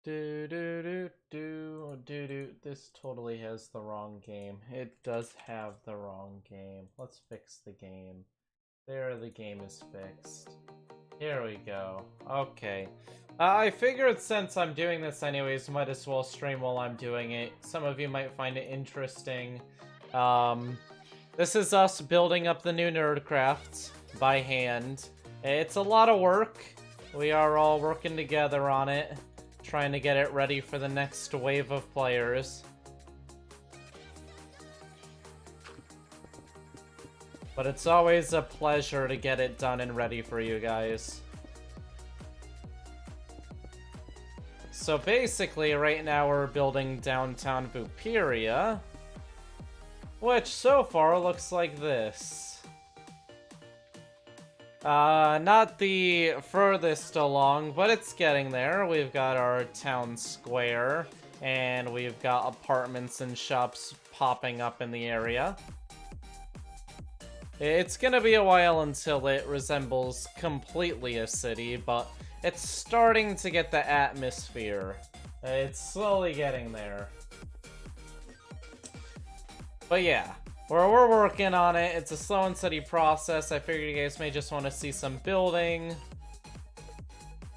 Do do do do do do. This totally has the wrong game. It does have the wrong game. Let's fix the game. There, the game is fixed. Here we go. Okay. I figured since I'm doing this anyways, might as well stream while I'm doing it. Some of you might find it interesting. This is us building up the new NerdCraft by hand. It's a lot of work. We are all working together on it, trying to get it ready for the next wave of players. But it's always a pleasure to get it done and ready for you guys. So basically, right now we're building downtown Vooperia, which so far looks like this. Not the furthest along, but it's getting there. We've got our town square, and we've got apartments and shops popping up in the area. It's gonna be a while until it resembles completely a city, but it's starting to get the atmosphere. It's slowly getting there. But yeah, we're working on it. It's a slow and steady process. I figured you guys may just want to see some building.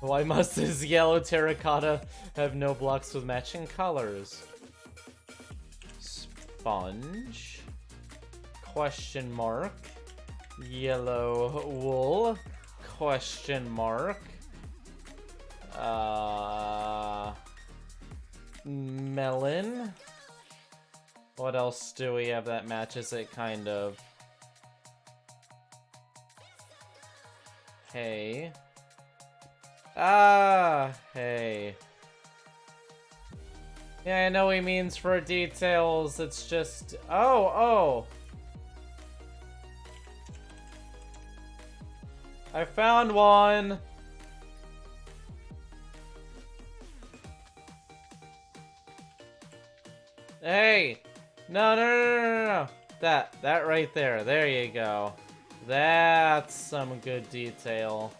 Why must this yellow terracotta have no blocks with matching colors? Sponge? Question mark. Yellow wool? Question mark. Melon? What else do we have that matches it, kind of? Hay. Hay. Yeah, I know he means for details, it's just... Oh! I found one! Hey! No. That right there. There you go. That's some good detail.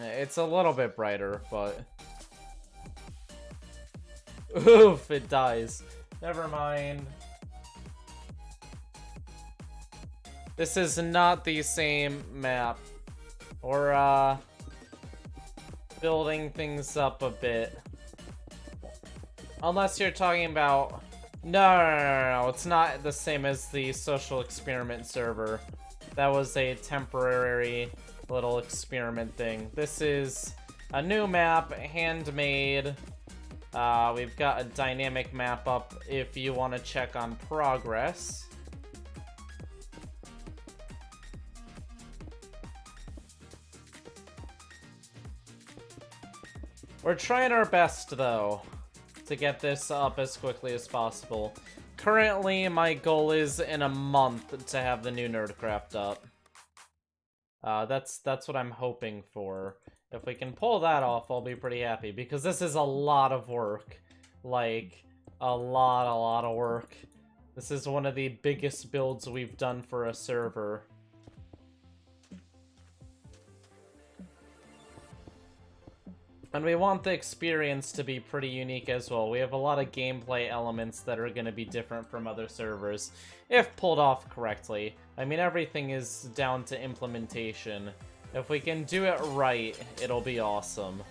It's a little bit brighter, but... Oof, it dies. Never mind. This is not the same map. We're, building things up a bit. Unless you're talking about... No, it's not the same as the social experiment server. That was a temporary little experiment thing. This is a new map, handmade. We've got a dynamic map up if you want to check on progress. We're trying our best, though, to get this up as quickly as possible. Currently, my goal is in a month to have the new NerdCraft up. That's what I'm hoping for. If we can pull that off, I'll be pretty happy, because this is a lot of work. Like, a lot of work. This is one of the biggest builds we've done for a server. And we want the experience to be pretty unique as well. We have a lot of gameplay elements that are going to be different from other servers, if pulled off correctly. I mean, everything is down to implementation. If we can do it right, it'll be awesome.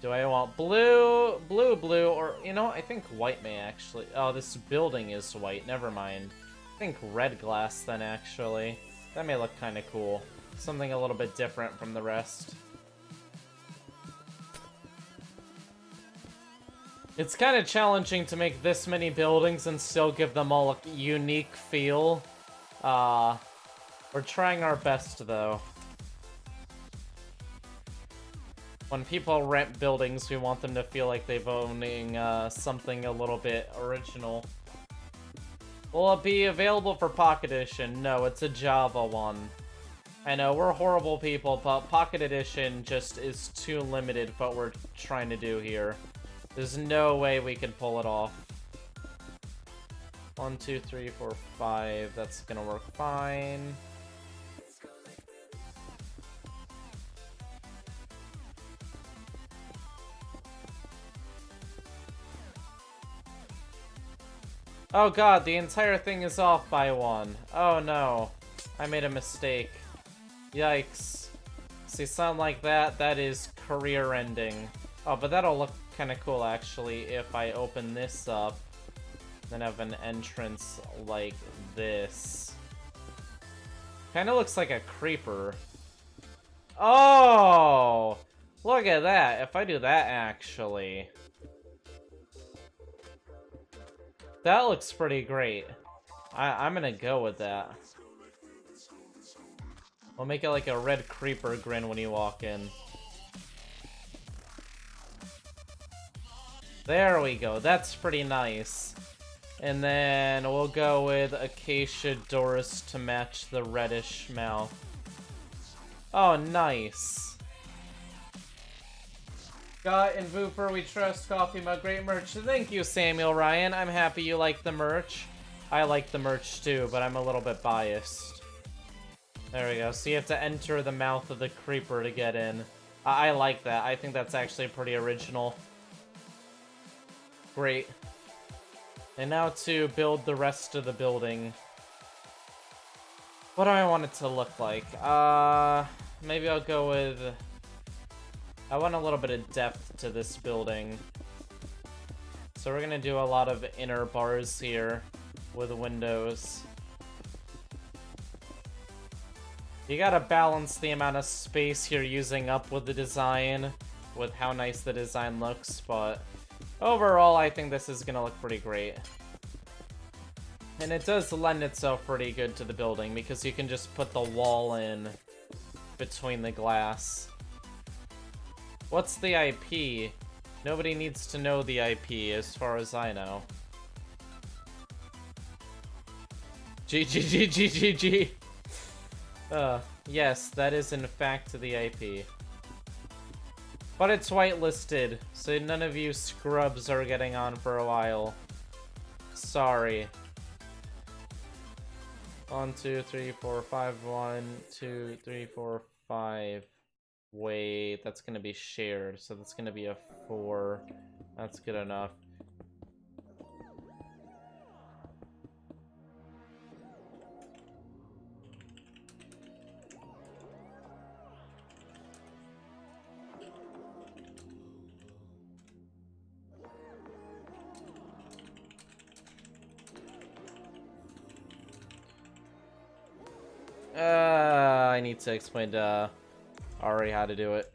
Do I want blue, or, you know, I think white may actually... Oh, this building is white, never mind. I think red glass then, actually. That may look kind of cool. Something a little bit different from the rest. It's kind of challenging to make this many buildings and still give them all a unique feel. We're trying our best, though. When people rent buildings, we want them to feel like they've owning something a little bit original. Will it be available for Pocket Edition? No, it's a Java one. I know, we're horrible people, but Pocket Edition just is too limited for what we're trying to do here. There's no way we can pull it off. 1, 2, 3, 4, 5. That's gonna work fine. Oh god, the entire thing is off by 1. Oh no. I made a mistake. Yikes. See, something like that, that is career ending. Oh, but that'll look kind of cool actually if I open this up. Then have an entrance like this. Kind of looks like a creeper. Oh! Look at that. If I do that actually. That looks pretty great. I'm gonna go with that. We'll make it like a red creeper grin when you walk in. There we go. That's pretty nice. And then we'll go with acacia doors to match the reddish mouth. Oh, nice. Got in Vooper, we trust coffee mug, great merch. Thank you, Samuel Ryan. I'm happy you like the merch. I like the merch too, but I'm a little bit biased. There we go. So you have to enter the mouth of the creeper to get in. I like that. I think that's actually pretty original. Great. And now to build the rest of the building. What do I want it to look like? Maybe I'll go with... I want a little bit of depth to this building. So we're gonna do a lot of inner bars here with windows. You gotta balance the amount of space you're using up with the design, with how nice the design looks, but overall I think this is gonna look pretty great. And it does lend itself pretty good to the building because you can just put the wall in between the glass. What's the IP? Nobody needs to know the IP as far as I know. GGGGGG. Yes, that is in fact the IP. But it's whitelisted, so none of you scrubs are getting on for a while. Sorry. 1, 2, 3, 4, 5. 1, 2, 3, 4, 5. Wait, that's gonna be shared, so that's gonna be a 4. That's good enough. I need to explain to Ari how to do it.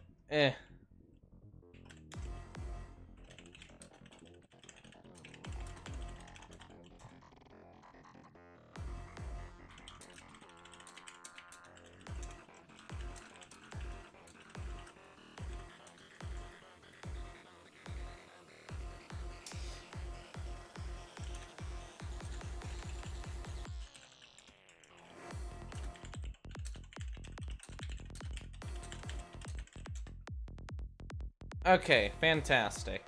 Okay, fantastic.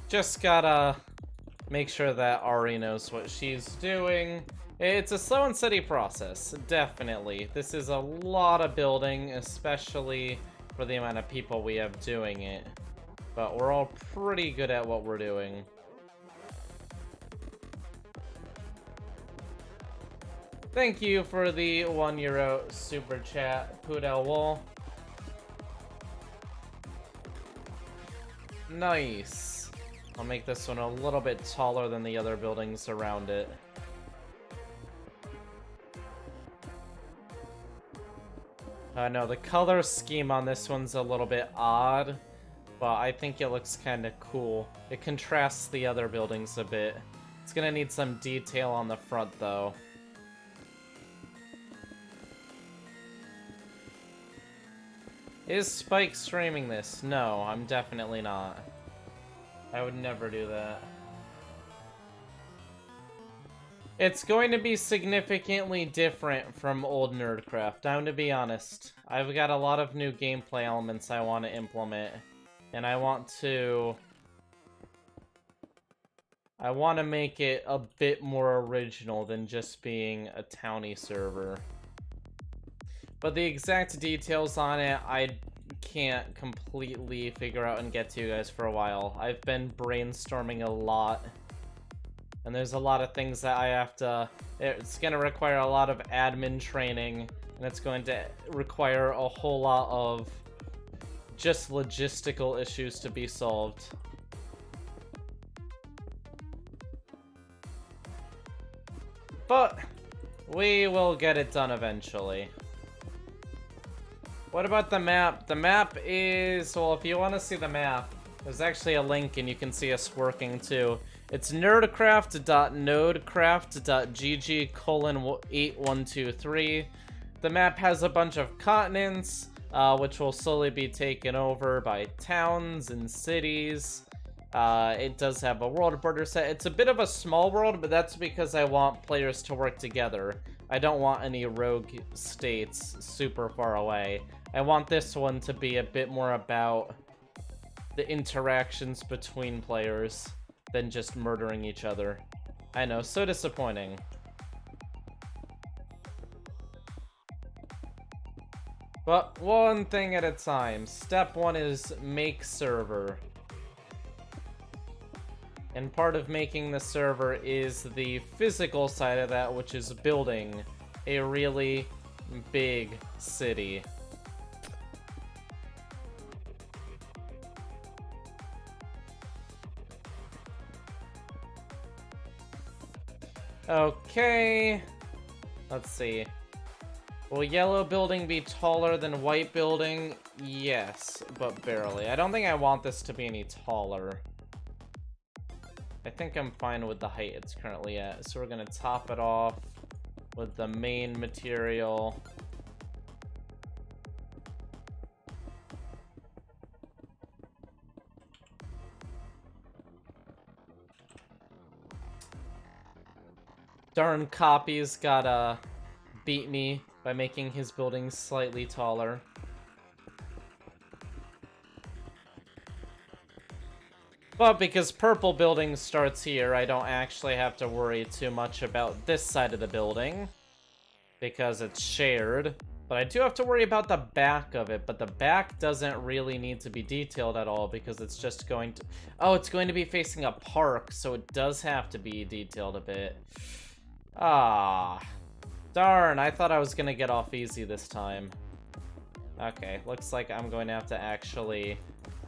Just gotta make sure that Ari knows what she's doing. It's a slow and steady process, definitely. This is a lot of building, especially for the amount of people we have doing it. But we're all pretty good at what we're doing. Thank you for the €1 super chat, Pudel Wall. Nice. I'll make this one a little bit taller than the other buildings around it. No, the color scheme on this one's a little bit odd, but I think it looks kind of cool. It contrasts the other buildings a bit. It's gonna need some detail on the front, though. Is Spike streaming this? No, I'm definitely not. I would never do that. It's going to be significantly different from old NerdCraft, I'm to be honest. I've got a lot of new gameplay elements I want to implement, and I want to make it a bit more original than just being a townie server. But the exact details on it, I can't completely figure out and get to you guys for a while. I've been brainstorming a lot And there's a lot of things that I have to... It's going to require a lot of admin training, and it's going to require a whole lot of just logistical issues to be solved. But we will get it done eventually. What about the map? The map is... Well, if you want to see the map, there's actually a link and you can see us working too. It's nerdcraft.nodecraft.gg:8123. The map has a bunch of continents, which will slowly be taken over by towns and cities. It does have a world border set. It's a bit of a small world, but that's because I want players to work together. I don't want any rogue states super far away. I want this one to be a bit more about the interactions between players than just murdering each other. I know, so disappointing. But one thing at a time. Step 1 is make server. And part of making the server is the physical side of that, which is building a really big city. Okay, let's see. Will yellow building be taller than white building? Yes, but barely. I don't think I want this to be any taller. I think I'm fine with the height it's currently at. So we're gonna top it off with the main material. Darn Copy's gotta beat me by making his buildings slightly taller. But because purple building starts here, I don't actually have to worry too much about this side of the building, because it's shared. But I do have to worry about the back of it, but the back doesn't really need to be detailed at all, because it's just going to... Oh, it's going to be facing a park, so it does have to be detailed a bit. Ah, darn, I thought I was gonna get off easy this time. Okay, looks like I'm going to have to actually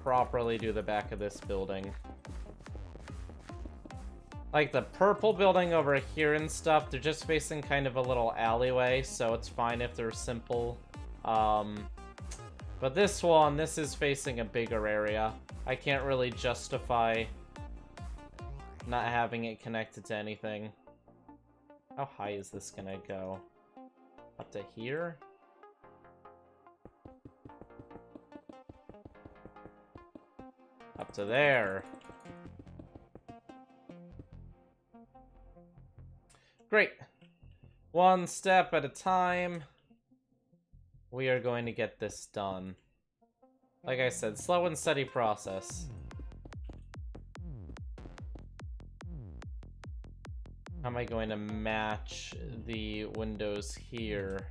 properly do the back of this building. Like the purple building over here and stuff, they're just facing kind of a little alleyway, so it's fine if they're simple. But this one, this is facing a bigger area. I can't really justify not having it connected to anything. How high is this gonna go? Up to here? Up to there. Great. One step at a time. We are going to get this done. Like I said, slow and steady process. How am I going to match the windows here?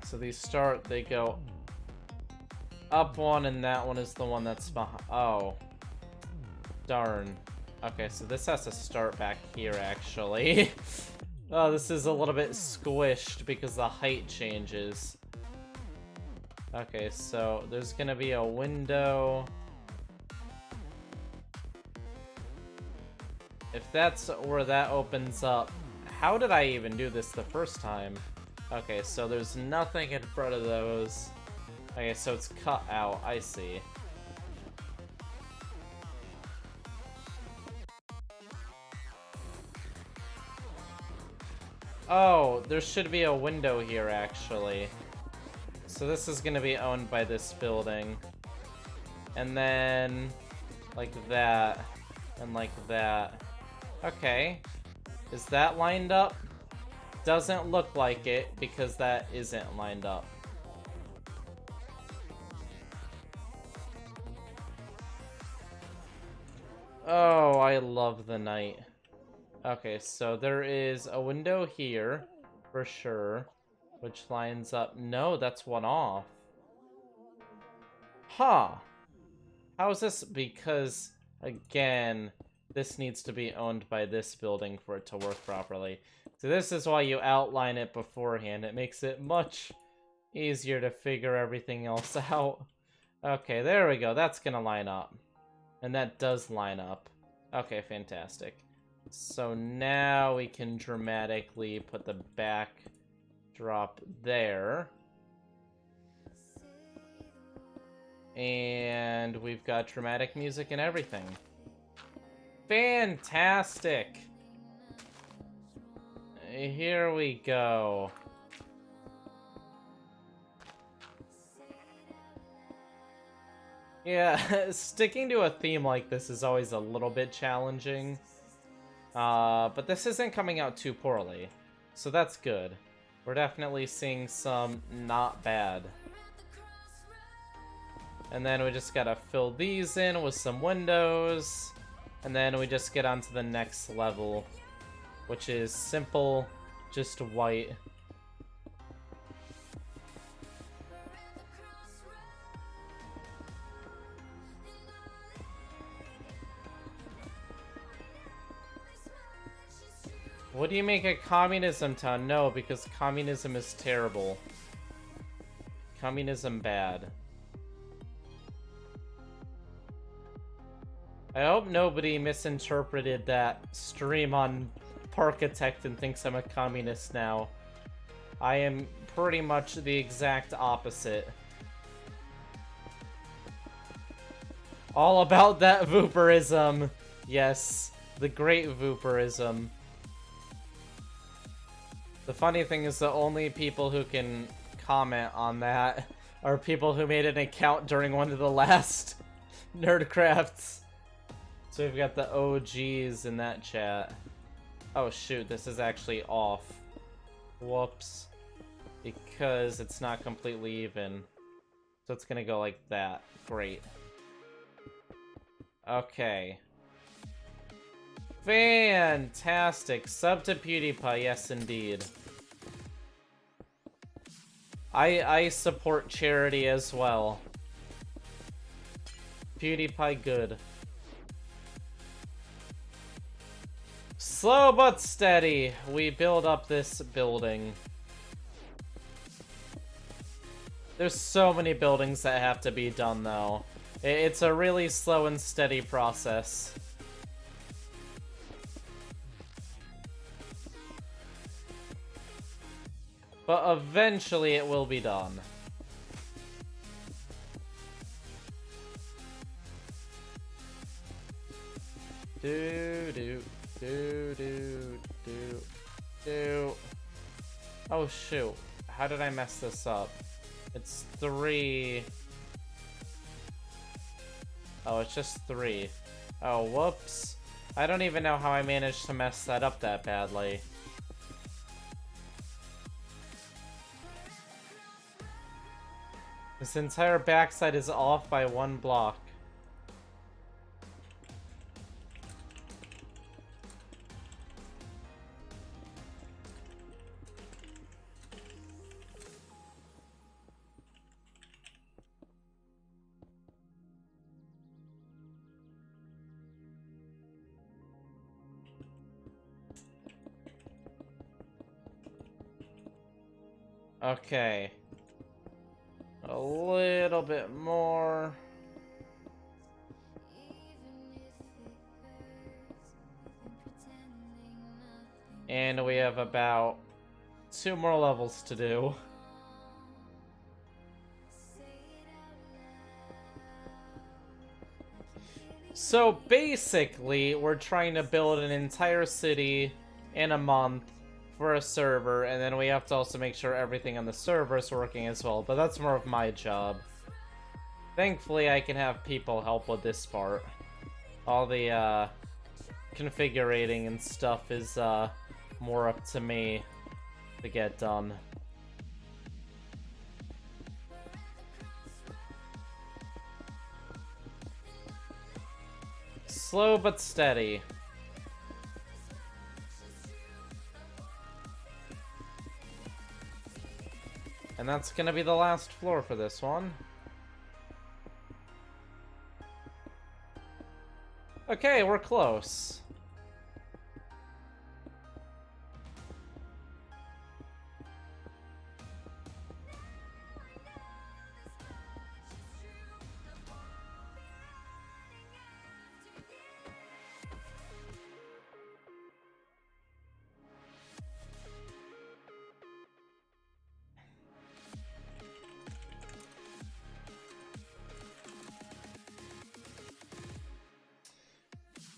So these start, they go up one, and that one is the one that's behind. Oh. Darn. Okay, so this has to start back here, actually. Oh, this is a little bit squished because the height changes. Okay, so there's gonna be a window. If that's where that opens up, how did I even do this the first time? Okay, so there's nothing in front of those. Okay, so it's cut out, I see. Oh, there should be a window here, actually. So this is gonna be owned by this building. And then, like that, and like that. Okay. Is that lined up? Doesn't look like it, because that isn't lined up. Oh, I love the night. Okay, so there is a window here, for sure, which lines up... No, that's one off. Huh. How is this? Because, again, this needs to be owned by this building for it to work properly. So this is why you outline it beforehand. It makes it much easier to figure everything else out. Okay, there we go. That's gonna line up. And that does line up. Okay, fantastic. So now we can dramatically put the backdrop there. And we've got dramatic music and everything. Fantastic! Here we go. Yeah, sticking to a theme like this is always a little bit challenging. But this isn't coming out too poorly, so that's good. We're definitely seeing some not bad. And then we just gotta fill these in with some windows, and then we just get on to the next level, which is simple, just white. What do you make a communism town? No, because communism is terrible. Communism bad. I hope nobody misinterpreted that stream on Parkitect and thinks I'm a communist now. I am pretty much the exact opposite. All about that Vooperism. Yes, the great Vooperism. The funny thing is the only people who can comment on that are people who made an account during one of the last NerdCrafts. So we've got the OGs in that chat. Oh shoot, this is actually off. Whoops. Because it's not completely even. So it's gonna go like that. Great. Okay. Fantastic. Sub to PewDiePie, yes indeed. I support charity as well. PewDiePie good. Slow but steady, we build up this building. There's so many buildings that have to be done though. It's a really slow and steady process. But eventually it will be done. Do. Oh shoot. How did I mess this up? It's 3. Oh, it's just 3. Oh, whoops. I don't even know how I managed to mess that up that badly. This entire backside is off by 1 block. Okay. A little bit more. And we have about 2 more levels to do. So basically, we're trying to build an entire city in a month for a server, and then we have to also make sure everything on the server is working as well, but that's more of my job. Thankfully, I can have people help with this part. All the configurating and stuff is more up to me to get done. Slow but steady. And that's gonna be the last floor for this one. Okay, we're close.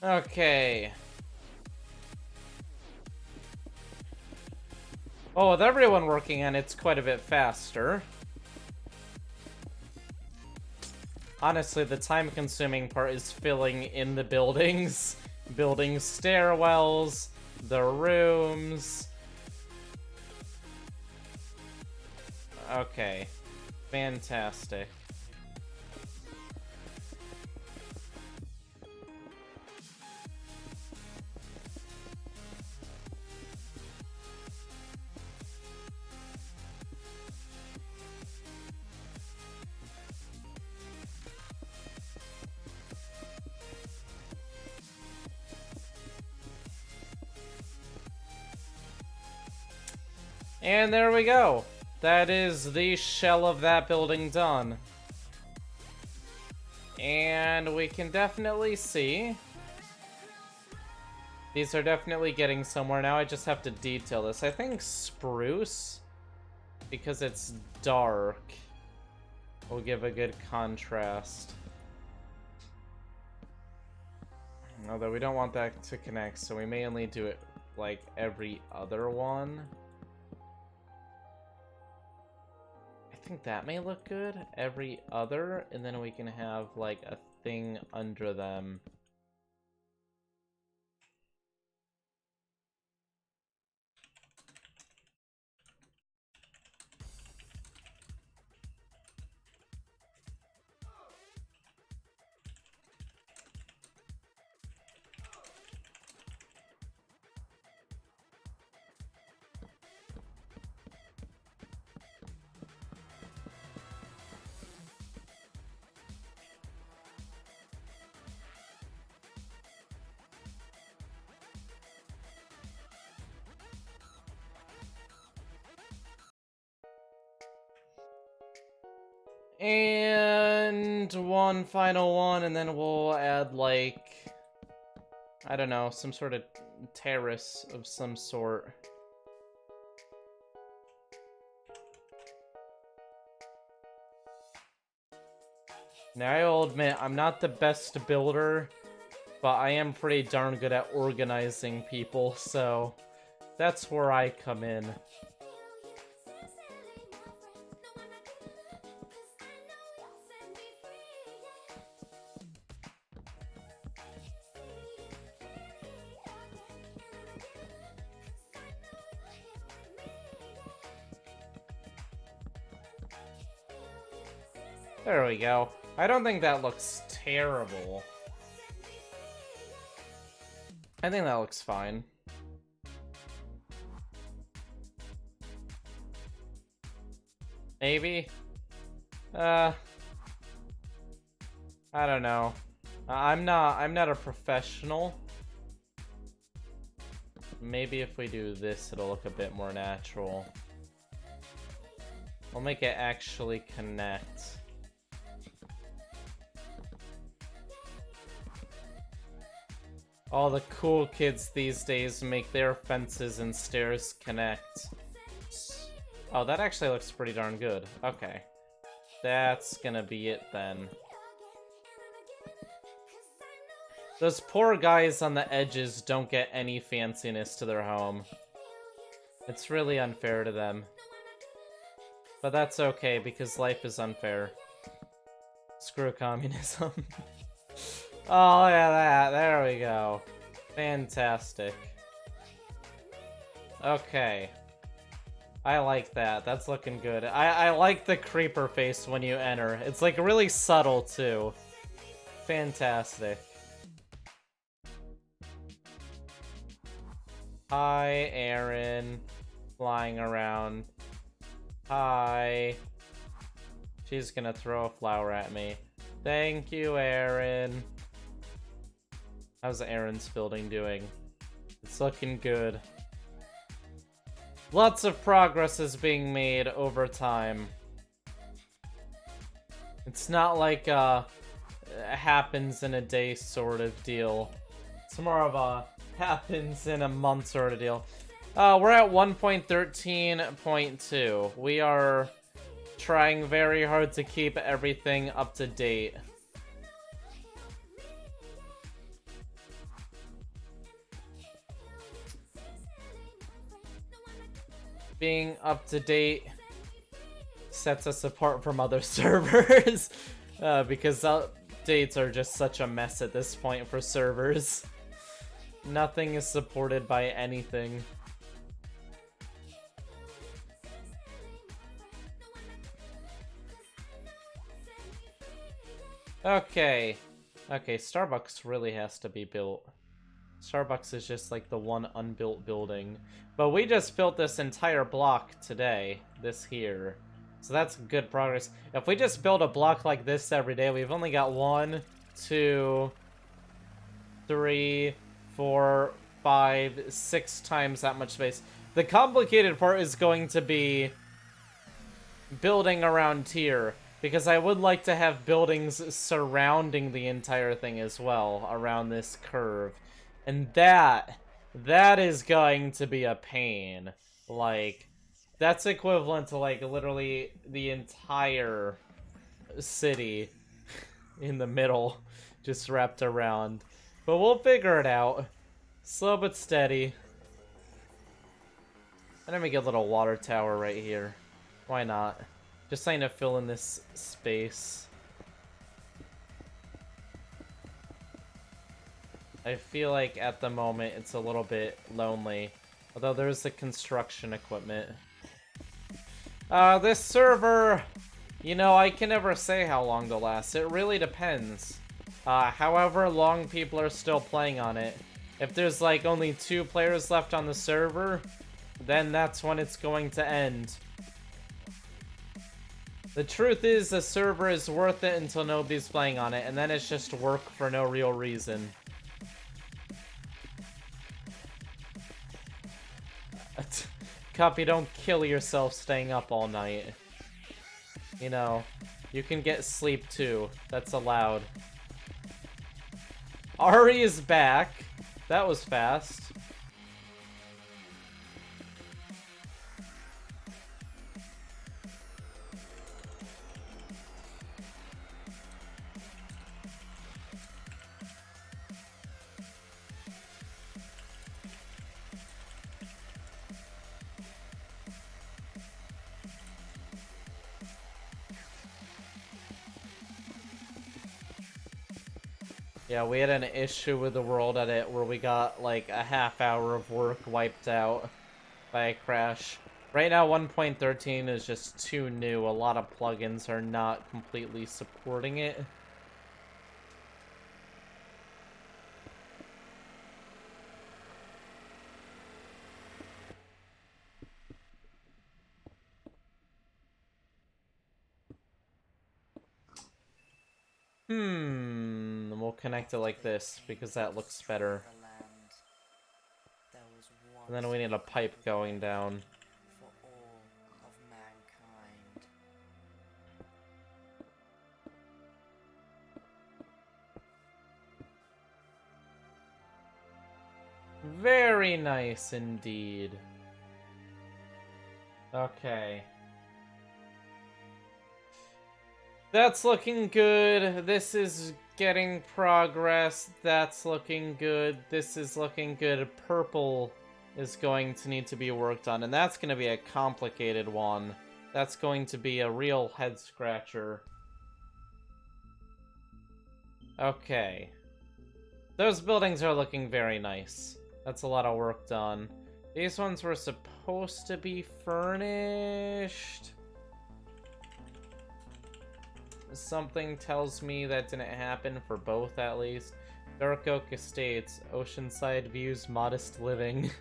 Okay. Oh, with everyone working on it, it's quite a bit faster. Honestly, the time-consuming part is filling in the buildings, building stairwells, the rooms. Okay. Fantastic. And there we go. That is the shell of that building done. And we can definitely see these are definitely getting somewhere now. I just have to detail this. I think spruce, because it's dark, will give a good contrast. Although we don't want that to connect, so we may only do it like every other one. I think that may look good. Every other, and then we can have like a thing under them. And one final one, and then we'll add, like, I don't know, some sort of terrace of some sort. Now, I will admit, I'm not the best builder, but I am pretty darn good at organizing people, so that's where I come in. There we go. I don't think that looks terrible. I think that looks fine. Maybe? I don't know. I'm not a professional. Maybe if we do this, it'll look a bit more natural. We'll make it actually connect. All the cool kids these days make their fences and stairs connect. Oh, that actually looks pretty darn good. Okay. That's gonna be it then. Those poor guys on the edges don't get any fanciness to their home. It's really unfair to them. But that's okay, because life is unfair. Screw communism. Oh, look at that. There we go. Fantastic. Okay. I like that. That's looking good. I like the creeper face when you enter. It's like really subtle too. Fantastic. Hi, Aaron. Flying around. Hi. She's gonna throw a flower at me. Thank you, Aaron. How's Aaron's building doing? It's looking good. Lots of progress is being made over time. It's not like it happens in a day sort of deal. It's more of a happens in a month sort of deal. We're at 1.13.2. We are trying very hard to keep everything up to date. Being up to date sets us apart from other servers because updates are just such a mess at this point for servers. Nothing is supported by anything. Okay, Starbucks really has to be built. Starbucks is just like the one unbuilt building. But we just built this entire block today, this here. So that's good progress. If we just build a block like this every day, we've only got 1, 2, 3, 4, 5, 6 times that much space. The complicated part is going to be building around here, because I would like to have buildings surrounding the entire thing as well, around this curve. And that is going to be a pain. Like, that's equivalent to, like, literally the entire city in the middle, just wrapped around. But we'll figure it out. Slow but steady. And then we get a little water tower right here. Why not? Just trying to fill in this space. I feel like at the moment it's a little bit lonely. Although there's the construction equipment. This server, you know, I can never say how long they'll last. It really depends. However long people are still playing on it. If there's like only 2 players left on the server, then that's when it's going to end. The truth is, the server is worth it until nobody's playing on it, and then it's just work for no real reason. Copy, don't kill yourself staying up all night. You know, you can get sleep too. That's allowed. Ari is back. That was fast. Yeah, we had an issue with the world edit where we got like a half hour of work wiped out by a crash. Right now 1.13 is just too new. A lot of plugins are not completely supporting it. We'll connect it like this because that looks better. And then we need a pipe going down. Very nice indeed. Okay. That's looking good. This is getting progress. That's looking good. This is looking good. Purple is going to need to be worked on, and that's going to be a complicated one. That's going to be a real head scratcher. Okay. Those buildings are looking very nice. That's a lot of work done. These ones were supposed to be furnished. Something tells me that didn't happen for both, at least. Dark Oak Estates, Oceanside Views, Modest Living.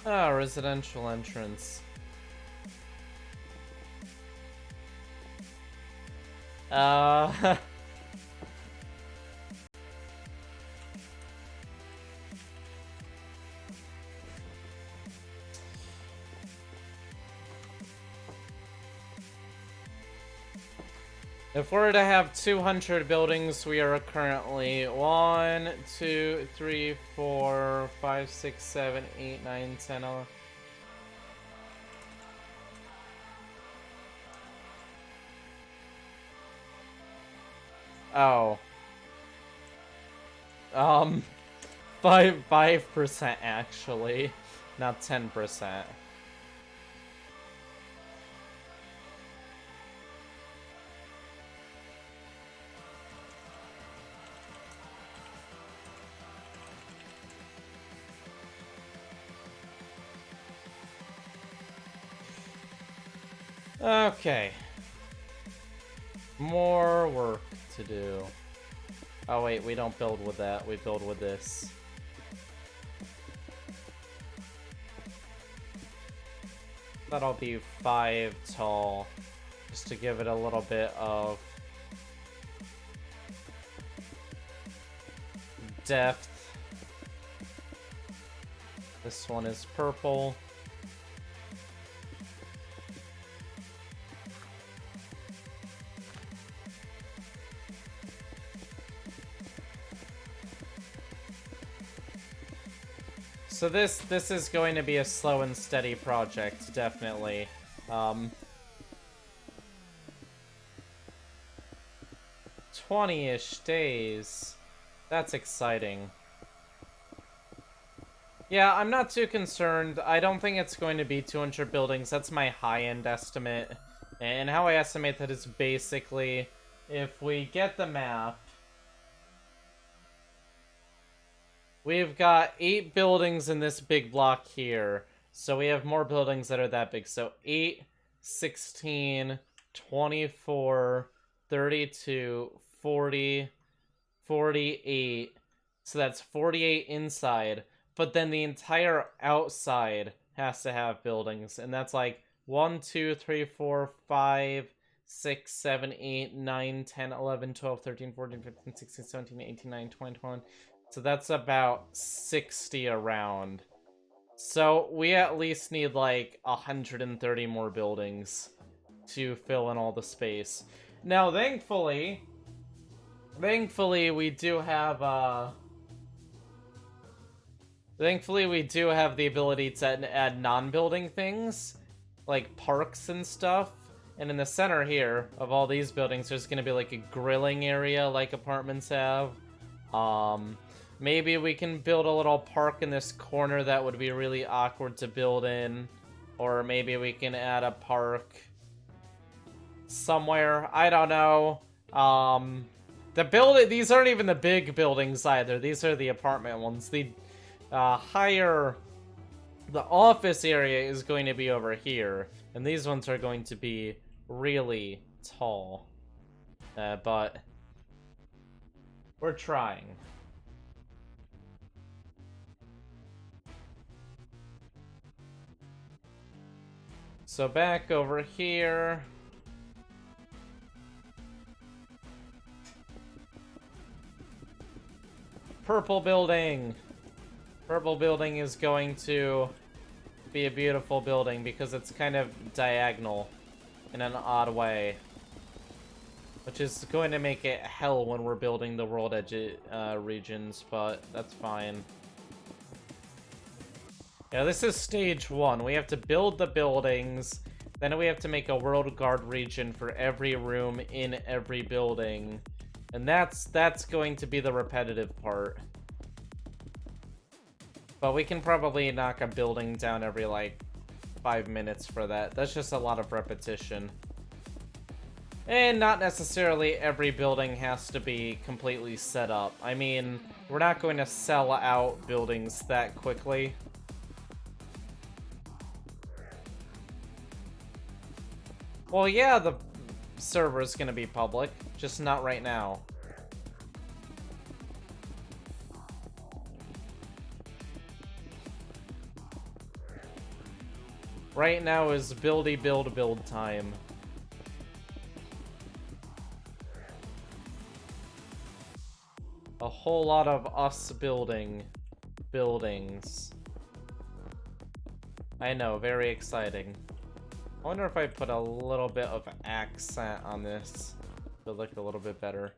Ah, residential entrance. If we're to have 200 buildings, we are currently 1, 2, 3, 4, 5, 6, 7, 8, 9, 10, 11. Oh. 5% actually, not 10%. Okay. More work to do. Oh wait, we don't build with that, we build with this. That'll be 5 tall, just to give it a little bit of depth. This one is purple. So this is going to be a slow and steady project, definitely. 20-ish days. That's exciting. Yeah, I'm not too concerned. I don't think it's going to be 200 buildings. That's my high-end estimate. And how I estimate that is basically, if we get the map, we've got 8 buildings in this big block here. So we have more buildings that are that big. So 8, 16, 24, 32, 40, 48. So that's 48 inside. But then the entire outside has to have buildings. And that's like 1, 2, 3, 4, 5, 6, 7, 8, 9, 10, 11, 12, 13, 14, 15, 16, 17, 18, 19, 20, 21. So that's about 60 around. So we at least need like 130 more buildings to fill in all the space. Now, thankfully we do have the ability to add non-building things, like parks and stuff. And in the center here of all these buildings, there's going to be like a grilling area like apartments have. Maybe we can build a little park in this corner that would be really awkward to build in. Or maybe we can add a park somewhere. I don't know. These aren't even the big buildings either. These are the apartment ones. The office area is going to be over here. And these ones are going to be really tall. But we're trying. So back over here. Purple building. Purple building is going to be a beautiful building because it's kind of diagonal in an odd way. Which is going to make it hell when we're building the world edge regions, but that's fine. Yeah, this is stage 1. We have to build the buildings, then we have to make a world guard region for every room in every building. And that's going to be the repetitive part. But we can probably knock a building down every, like, 5 minutes for that. That's just a lot of repetition. And not necessarily every building has to be completely set up. I mean, we're not going to sell out buildings that quickly. Well, yeah, the server is going to be public, just not right now. Right now is buildy build time. A whole lot of us building buildings. I know, very exciting. I wonder if I put a little bit of accent on this to look a little bit better.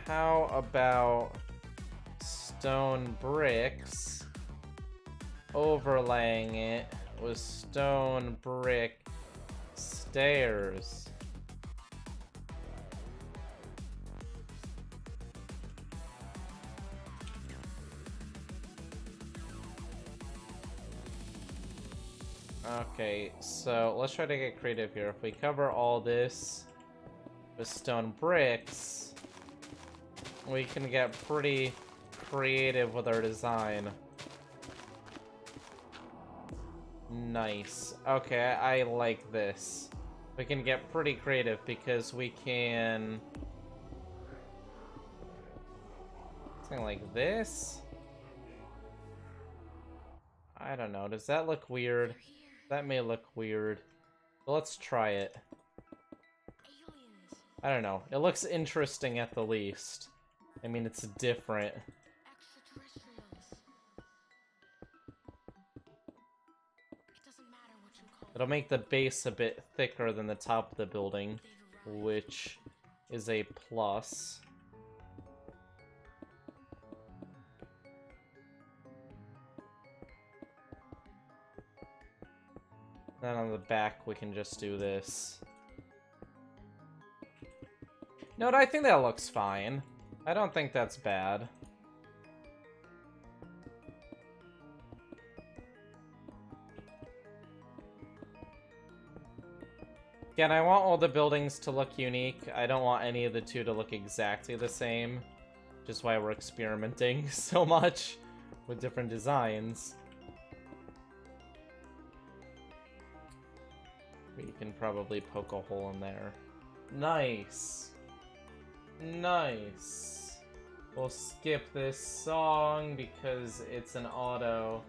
How about stone bricks, overlaying it with stone brick stairs? Okay, so let's try to get creative here. If we cover all this with stone bricks, we can get pretty creative with our design. Nice. Okay, I like this. We can get pretty creative because we can... something like this? I don't know. Does that look weird? That may look weird. But let's try it. I don't know. It looks interesting at the least. I mean, it's different. It'll make the base a bit thicker than the top of the building, which is a plus. Then on the back, we can just do this. No, I think that looks fine. I don't think that's bad. Again, I want all the buildings to look unique. I don't want any of the two to look exactly the same. Which is why we're experimenting so much with different designs. We can probably poke a hole in there. Nice. Nice. We'll skip this song because it's an auto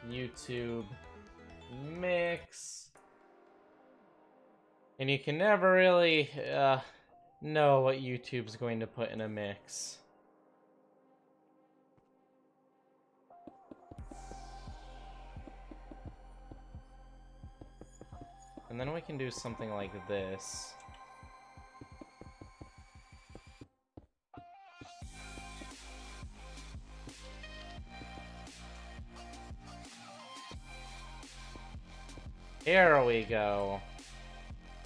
YouTube mix. And you can never really know what YouTube's going to put in a mix. And then we can do something like this. Here we go.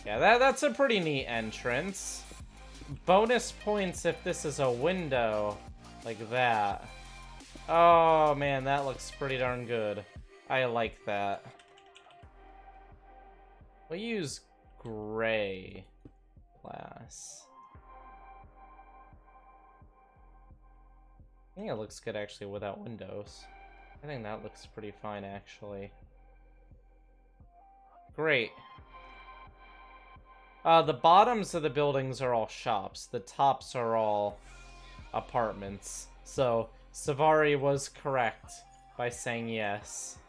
Yeah, that's a pretty neat entrance. Bonus points if this is a window like that. Oh man, that looks pretty darn good. I like that. We'll use gray glass. I think it looks good actually without windows. I think that looks pretty fine actually. Great. The bottoms of the buildings are all shops. The tops are all apartments. So, Savari was correct by saying yes.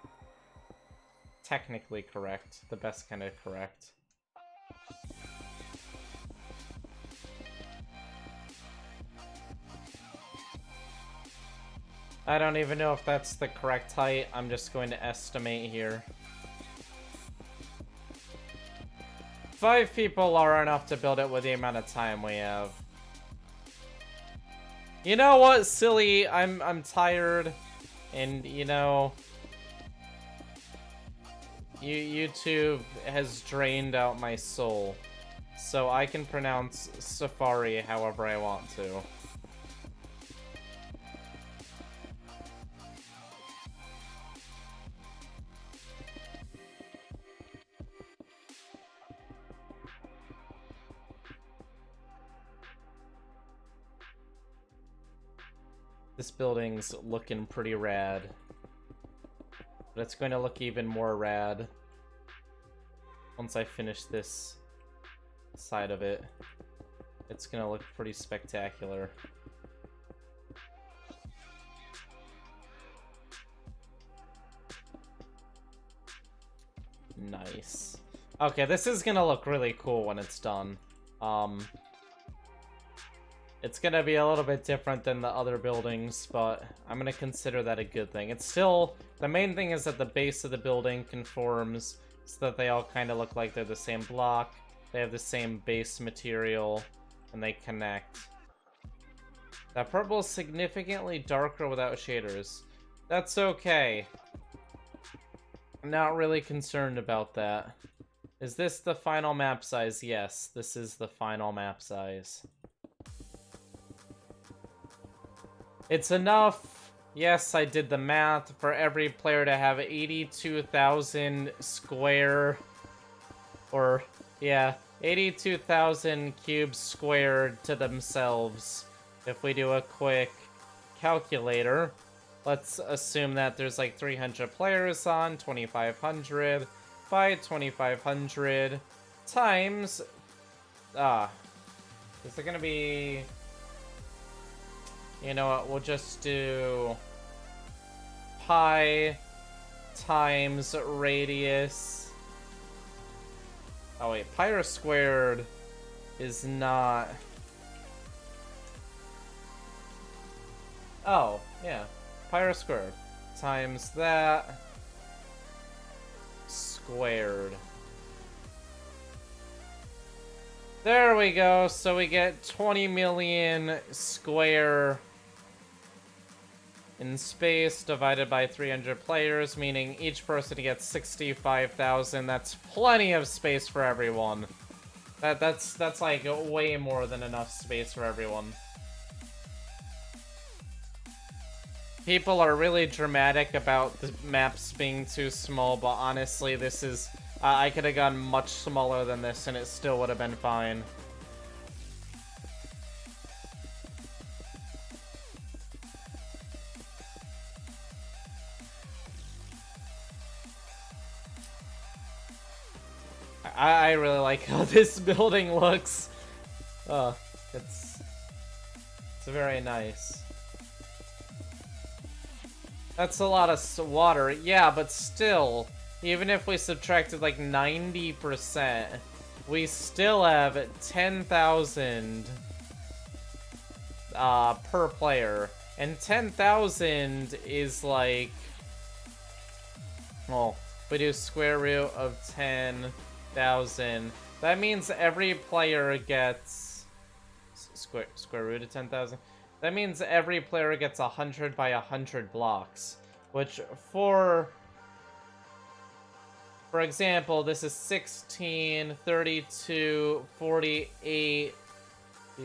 Technically correct. The best kind of correct. I don't even know if that's the correct height. I'm just going to estimate here. 5 people are enough to build it with the amount of time we have. You know what, silly? I'm tired, and you know, YouTube has drained out my soul, so I can pronounce Safari however I want to. This building's looking pretty rad. But it's going to look even more rad once I finish this side of it. It's going to look pretty spectacular. Nice. Okay, this is gonna look really cool when it's done. It's gonna be a little bit different than the other buildings, but I'm gonna consider that a good thing. It's still, the main thing is that the base of the building conforms so that they all kind of look like they're the same block. They have the same base material, and they connect. That purple is significantly darker without shaders. That's okay. I'm not really concerned about that. Is this the final map size? Yes, this is the final map size. It's enough, yes, I did the math, for every player to have 82,000 square, or, yeah, 82,000 cubes squared to themselves. If we do a quick calculator, let's assume that there's like 300 players on, 2,500 by 2,500 times, is it gonna be... You know what, we'll just do pi times radius. Oh wait, pi squared is not... Oh, yeah, pi squared times that squared. There we go, so we get 20 million square in space divided by 300 players, meaning each person gets 65,000. That's plenty of space for everyone. That's like way more than enough space for everyone. People are really dramatic about the maps being too small, but honestly, this is... I could have gone much smaller than this and it still would have been fine. I really like how this building looks. It's very nice. That's a lot of water. Yeah, but still, even if we subtracted like 90%, we still have 10,000 per player. And 10,000 is like, well, we do square root of 10,000. That means every player gets square root of 10,000. That means every player gets 100 by 100 blocks, which for example, this is 16, 32, 48,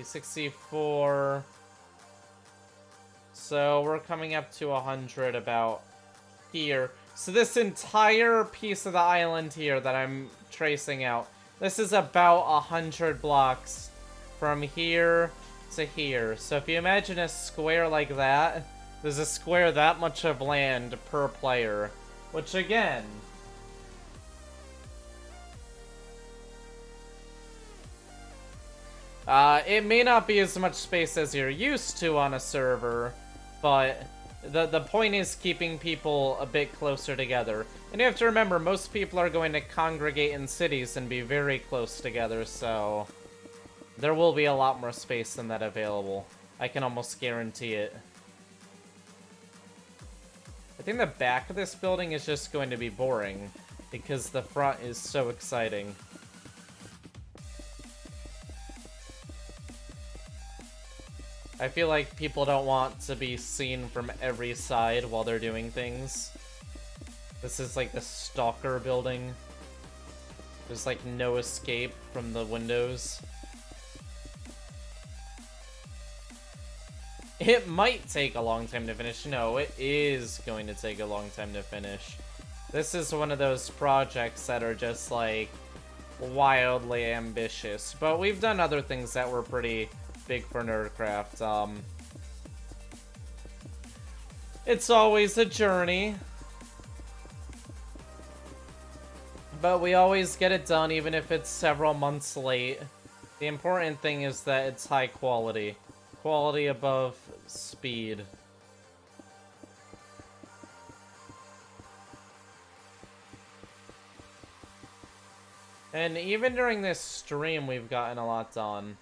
64. So we're coming up to 100 about here. So this entire piece of the island here that I'm tracing out, this is about 100 blocks from here to here. So if you imagine a square like that, there's a square that much of land per player, which again, it may not be as much space as you're used to on a server, but the point is keeping people a bit closer together. And you have to remember, most people are going to congregate in cities and be very close together, so there will be a lot more space than that available. I can almost guarantee it. I think the back of this building is just going to be boring, because the front is so exciting. I feel like people don't want to be seen from every side while they're doing things. This is like the stalker building. There's like no escape from the windows. It might take a long time to finish. No, it is going to take a long time to finish. This is one of those projects that are just like wildly ambitious. But we've done other things that were pretty big for NerdCraft. It's always a journey, but we always get it done even if it's several months late. The important thing is that it's high quality. Quality above speed. And even during this stream, we've gotten a lot done.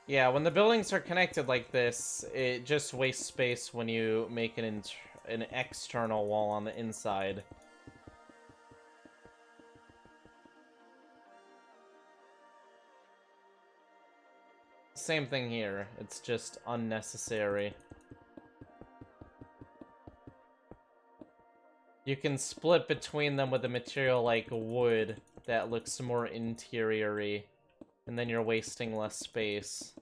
Yeah, when the buildings are connected like this, it just wastes space when you make an external wall on the inside. Same thing here. It's just unnecessary. You can split between them with a material like wood that looks more interior-y, and then you're wasting less space.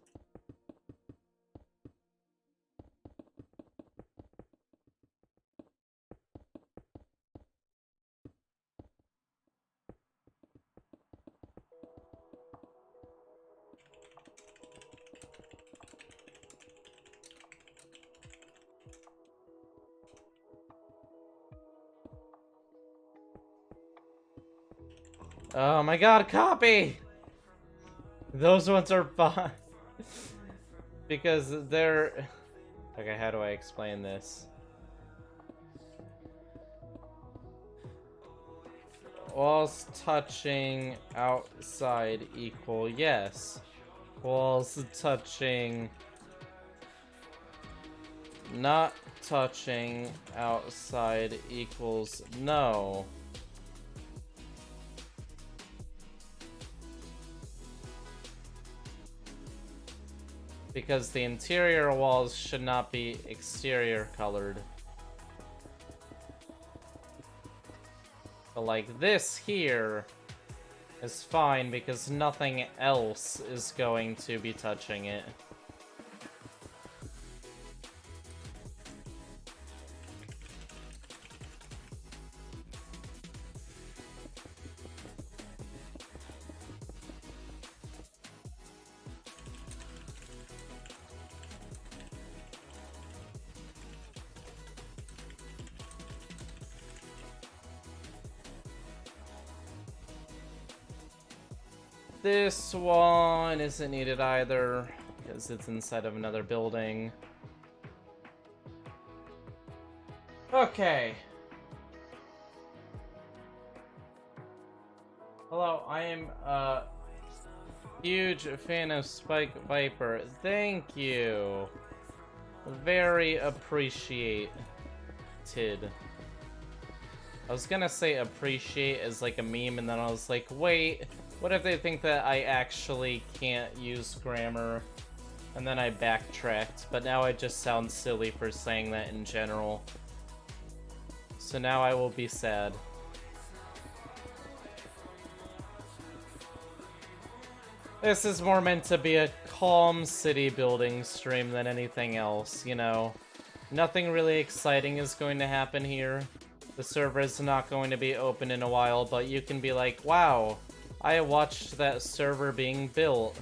Oh my god, copy! Those ones are fun. Because they're... Okay, how do I explain this? Walls touching outside equal yes. Walls touching... not touching outside equals no. Because the interior walls should not be exterior colored. But like this here is fine because nothing else is going to be touching it. This one isn't needed either, because it's inside of another building. Okay. Hello, I am a huge fan of Spike Viper. Thank you. Very appreciated. I was gonna say appreciate as like a meme, and then I was like, wait, what if they think that I actually can't use grammar? And then I backtracked, but now I just sound silly for saying that in general. So now I will be sad. This is more meant to be a calm city building stream than anything else, you know. Nothing really exciting is going to happen here. The server is not going to be open in a while, but you can be like, wow, I watched that server being built,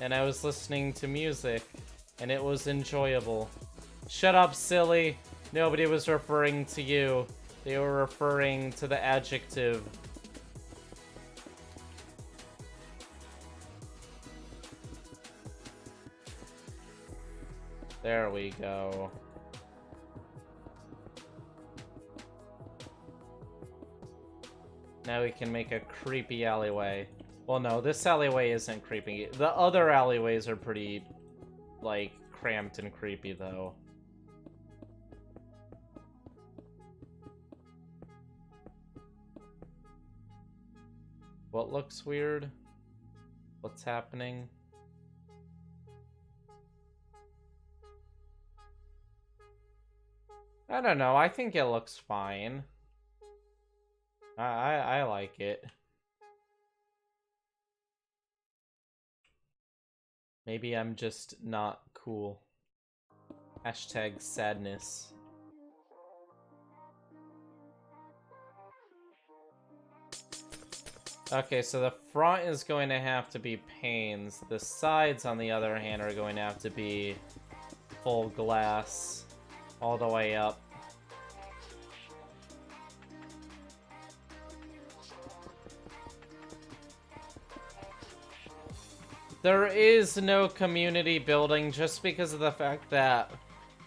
and I was listening to music, and it was enjoyable. Shut up, silly. Nobody was referring to you. They were referring to the adjective. There we go. Now we can make a creepy alleyway. Well, no, this alleyway isn't creepy. The other alleyways are pretty, like, cramped and creepy, though. What looks weird? What's happening? I don't know, I think it looks fine. I like it. Maybe I'm just not cool. Hashtag sadness. Okay, so the front is going to have to be panes. The sides, on the other hand, are going to have to be full glass. all the way up. There is no community building just because of the fact that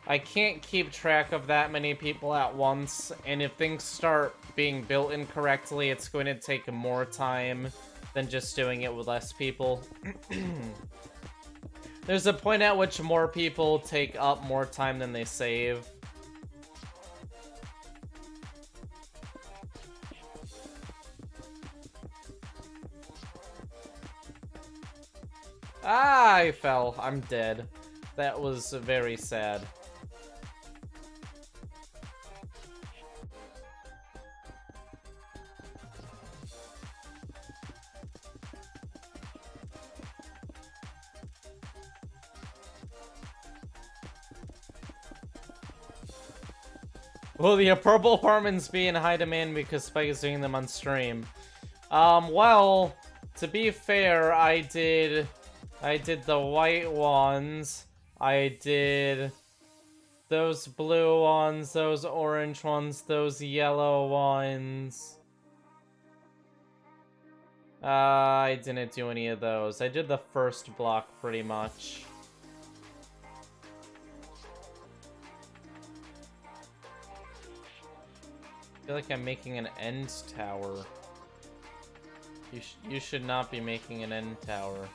I can't keep track of that many people at once, and if things start being built incorrectly, it's going to take more time than just doing it with less people. There's a point at which more people take up more time than they save. Ah, I fell. I'm dead. That was very sad. Well, the purple apartments be in high demand because Spike is doing them on stream. Well, to be fair, I did the white ones. I did those blue ones, those orange ones, those yellow ones. I didn't do any of those. I did the first block pretty much. I feel like I'm making an end tower. You should not be making an end tower.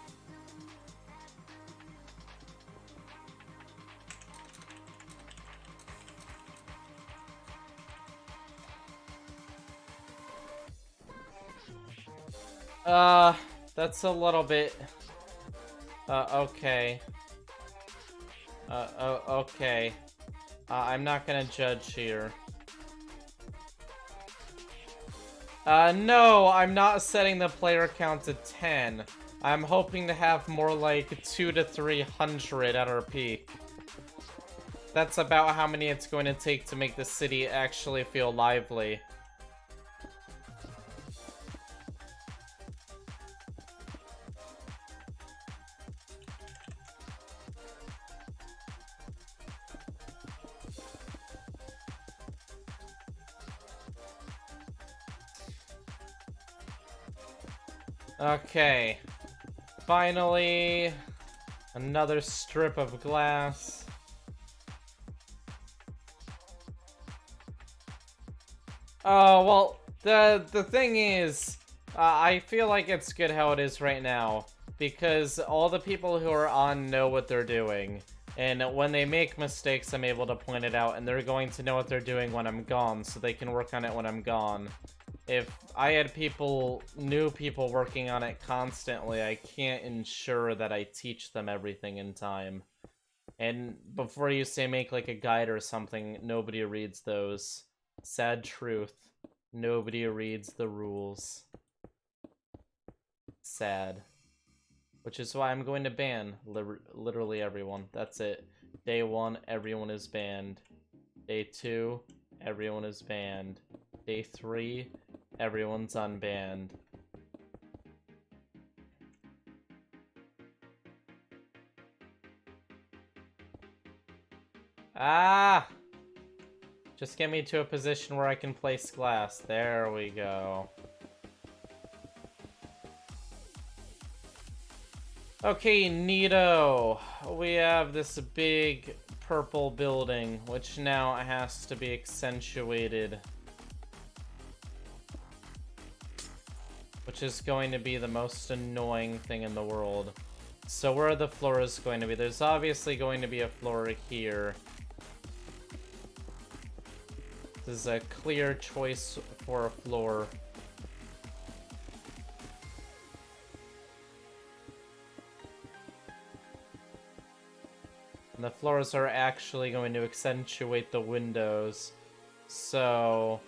That's a little bit... okay. Okay. I'm not gonna judge here. No, I'm not setting the player count to 10. I'm hoping to have more like 200 to 300 at our peak. That's about how many it's going to take to make the city actually feel lively. Okay. Finally, another strip of glass. Oh, well, the thing is, I feel like it's good how it is right now, because all the people who are on know what they're doing, and when they make mistakes, I'm able to point it out, and they're going to know what they're doing when I'm gone, so they can work on it when I'm gone. If I had new people working on it constantly, I can't ensure that I teach them everything in time. And before you say make like a guide or something, nobody reads those. Sad truth. Nobody reads the rules. Sad. Which is why I'm going to ban literally everyone. That's it. Day 1, everyone is banned. Day 2, everyone is banned. Day 3, everyone's unbanned. Ah! Just get me to a position where I can place glass. There we go. Okay, neato. We have this big purple building, which now has to be accentuated. Which is going to be the most annoying thing in the world. So where are the floors going to be? There's obviously going to be a floor here. This is a clear choice for a floor. And the floors are actually going to accentuate the windows. So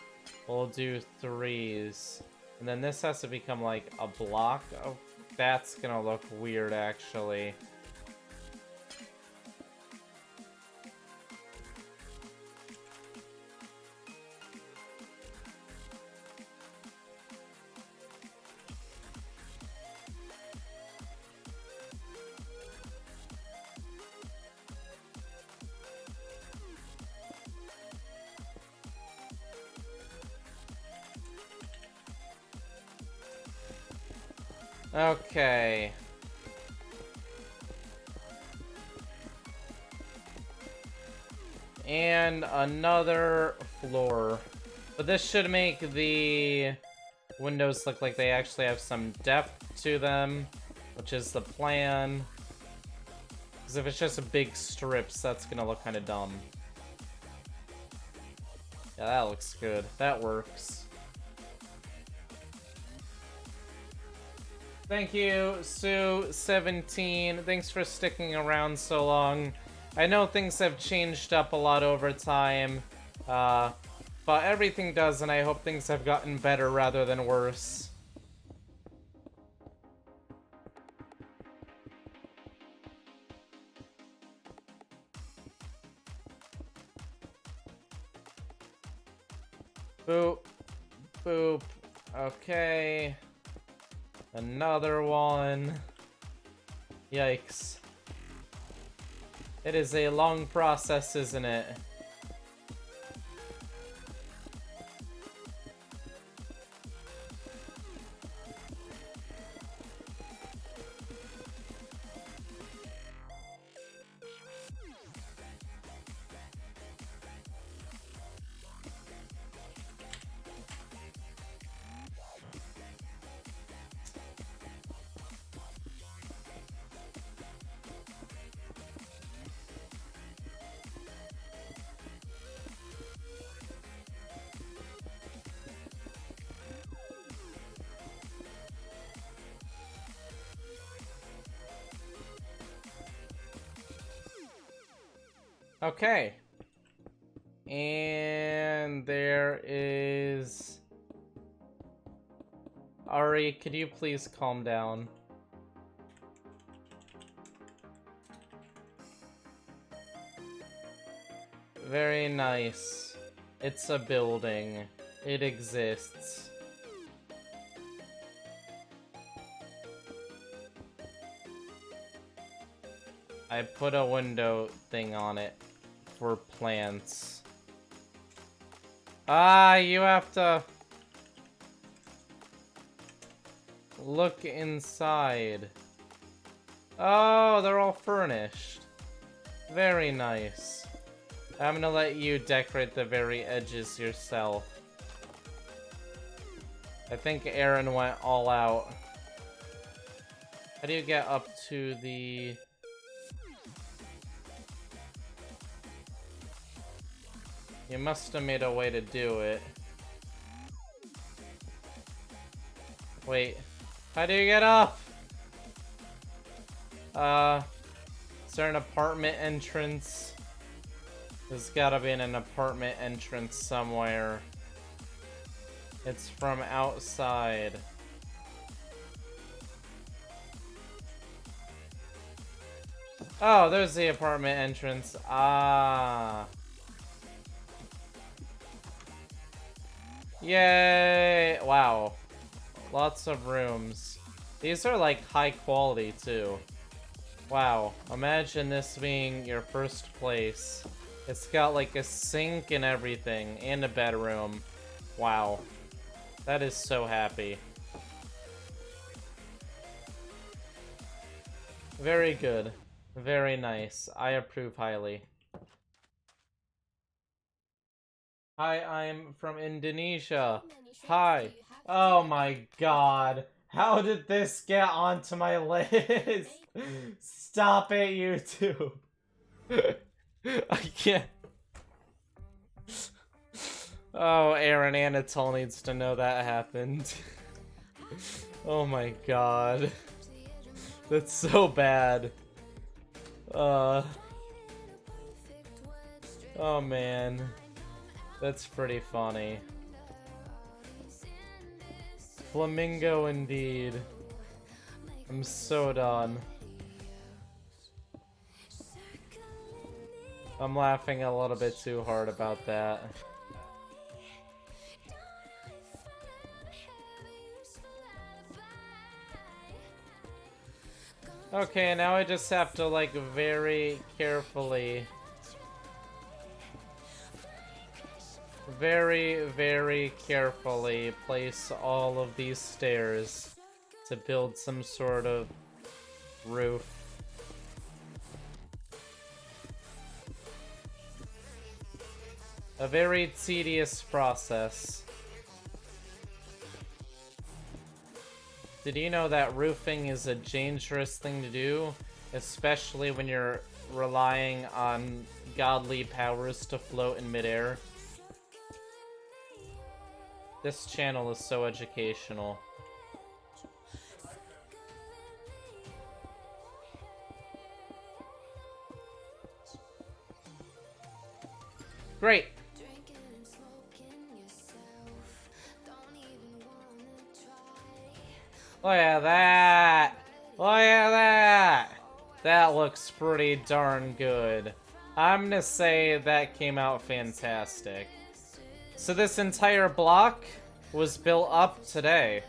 we'll do 3s. And then this has to become like a block of... That's gonna look weird, actually. Okay. And another floor. But this should make the windows look like they actually have some depth to them, which is the plan. Because if it's just big strips, that's gonna look kind of dumb. Yeah, that looks good. That works. Thank you, Sue17. Thanks for sticking around so long. I know things have changed up a lot over time, but everything does, and I hope things have gotten better rather than worse. Boop. Boop. Okay. Another one. Yikes. It is a long process, isn't it? Okay. And there is... Ari, could you please calm down? Very nice. It's a building. It exists. I put a window thing on it for plants. Ah, you have to look inside. Oh, they're all furnished. Very nice. I'm gonna let you decorate the very edges yourself. I think Aaron went all out. How do you get up to the... You must have made a way to do it. Wait. How do you get up? Is there an apartment entrance? There's gotta be an apartment entrance somewhere. It's from outside. Oh, there's the apartment entrance. Ah. Yay! Wow. Lots of rooms. These are like high quality too. Wow. Imagine this being your first place. It's got like a sink and everything, and a bedroom. Wow. That is so happy. Very good. Very nice. I approve highly. Hi, I'm from Indonesia. Hi. Oh my god. How did this get onto my list? Stop it, YouTube. I can't. Oh, Aaron Anatole needs to know that happened. Oh my god. That's so bad. Oh man. That's pretty funny. Flamingo indeed. I'm so done. I'm laughing a little bit too hard about that. Okay, now I just have to, like, very carefully... Very, very carefully place all of these stairs to build some sort of roof. A very tedious process. Did you know that roofing is a dangerous thing to do? Especially when you're relying on godly powers to float in midair? This channel is so educational. Great! Look at that! Look at that! That looks pretty darn good. I'm gonna say that came out fantastic. So this entire block was built up today.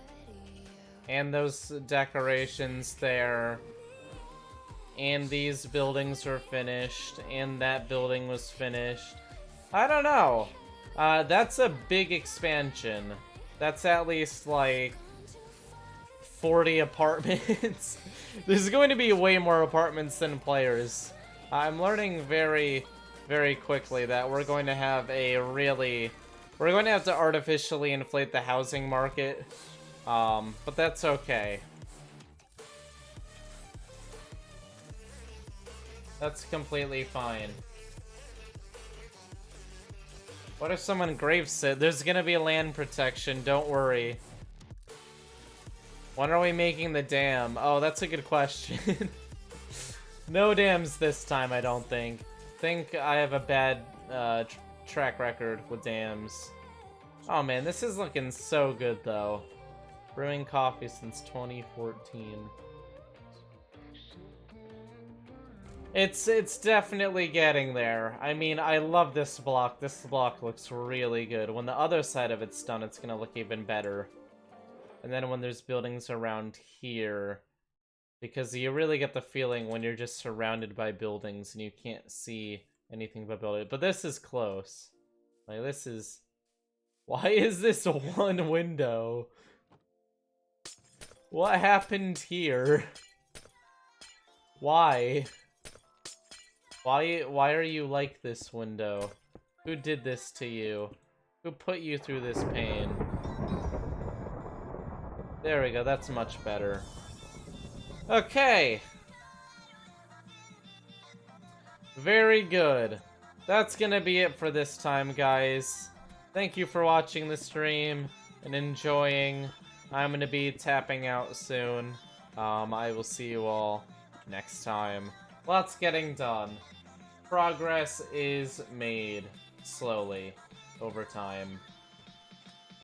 And those decorations there. And these buildings were finished. And that building was finished. I don't know. That's a big expansion. That's at least like 40 apartments. There's going to be way more apartments than players. I'm learning very, very quickly that we're going to have a really... We're going to have to artificially inflate the housing market. But that's okay. That's completely fine. What if someone graves it? There's gonna be land protection, don't worry. When are we making the dam? Oh, that's a good question. No dams this time, I don't think. Think I have a bad track record with dams. Oh man, this is looking so good though. Brewing coffee since 2014. It's definitely getting there. I mean, I love this block. This block looks really good. When the other side of it's done, it's gonna look even better. And then when there's buildings around here, because you really get the feeling when you're just surrounded by buildings and you can't see anything but buildings. But this is close. Like, this is... Why is this one window? What happened here? Why? Why are you like this window? Who did this to you? Who put you through this pain? There we go, that's much better. Okay! Very good. That's gonna be it for this time, guys. Thank you for watching the stream and enjoying. I'm gonna be tapping out soon. I will see you all next time. Lots getting done. Progress is made slowly over time.